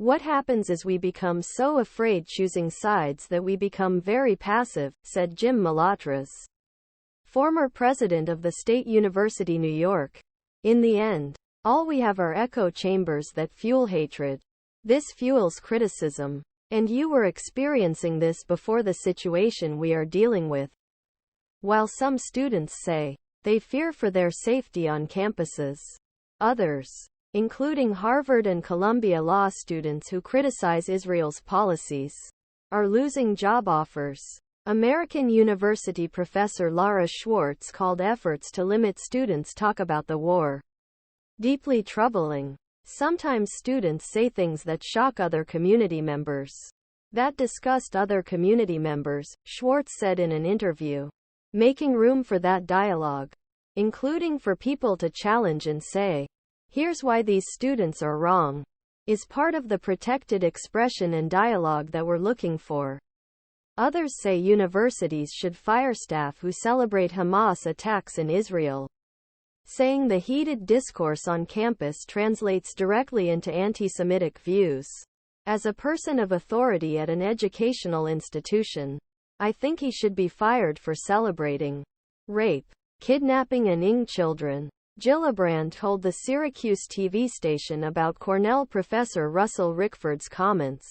What happens is we become so afraid choosing sides that we become very passive, said Jim Malatras, former president of the State University New York. In the end, all we have are echo chambers that fuel hatred. This fuels criticism. And you were experiencing this before the situation we are dealing with. While some students say they fear for their safety on campuses, others, including Harvard and Columbia law students who criticize Israel's policies, are losing job offers. American University Professor Lara Schwartz called efforts to limit students' talk about the war deeply troubling. Sometimes students say things that shock other community members, that disgust other community members, Schwartz said in an interview. Making room for that dialogue, including for people to challenge and say, here's why these students are wrong, is part of the protected expression and dialogue that we're looking for. Others say universities should fire staff who celebrate Hamas attacks in Israel, saying the heated discourse on campus translates directly into anti-Semitic views. As a person of authority at an educational institution, I think he should be fired for celebrating rape, kidnapping and ing children. Gillibrand told the Syracuse TV station about Cornell Professor Russell Rickford's comments.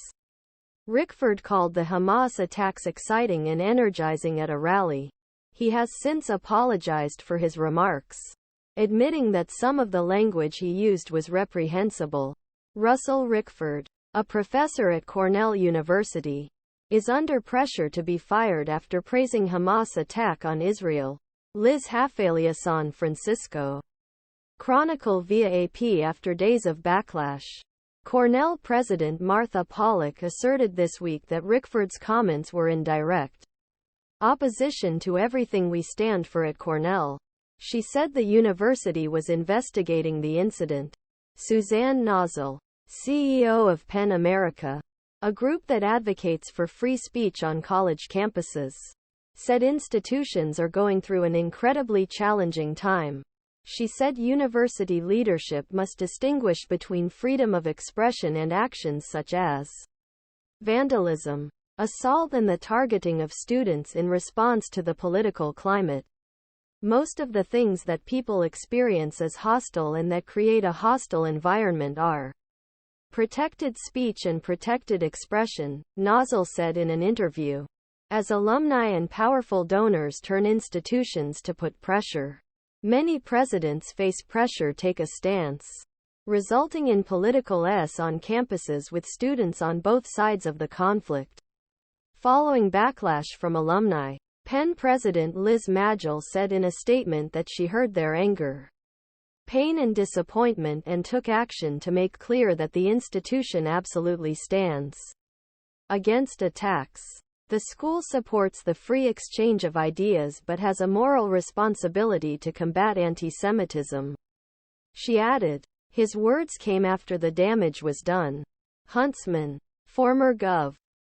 Rickford called the Hamas attacks exciting and energizing at a rally. He has since apologized for his remarks, admitting that some of the language he used was reprehensible. Russell Rickford, a professor at Cornell University, is under pressure to be fired after praising Hamas attack on Israel.Liz HafaliaSan Francisco. Chronicle via AP. After days of backlash, Cornell President Martha Pollack asserted this week that Rickford's comments were in direct opposition to everything we stand for at Cornell. She said the university was investigating the incident. Suzanne Nossel, CEO of Penn America, a group that advocates for free speech on college campuses, said institutions are going through an incredibly challenging time. She said university leadership must distinguish between freedom of expression and actions such as vandalism, assault and the targeting of students in response to the political climate. Most of the things that people experience as hostile and that create a hostile environment are protected speech and protected expression, Nossel said in an interview. As alumni and powerful donors turn institutions to put pressure, many presidents face pressure take a stance, resulting in political on campuses with students on both sides of the conflict. Following backlash from alumni, Penn President Liz Magill said in a statement that she heard their anger, pain and disappointment and took action to make clear that the institution absolutely stands against attacks. The school supports the free exchange of ideas but has a moral responsibility to combat anti-Semitism. She added, his words came after the damage was done. Huntsman, former Gov.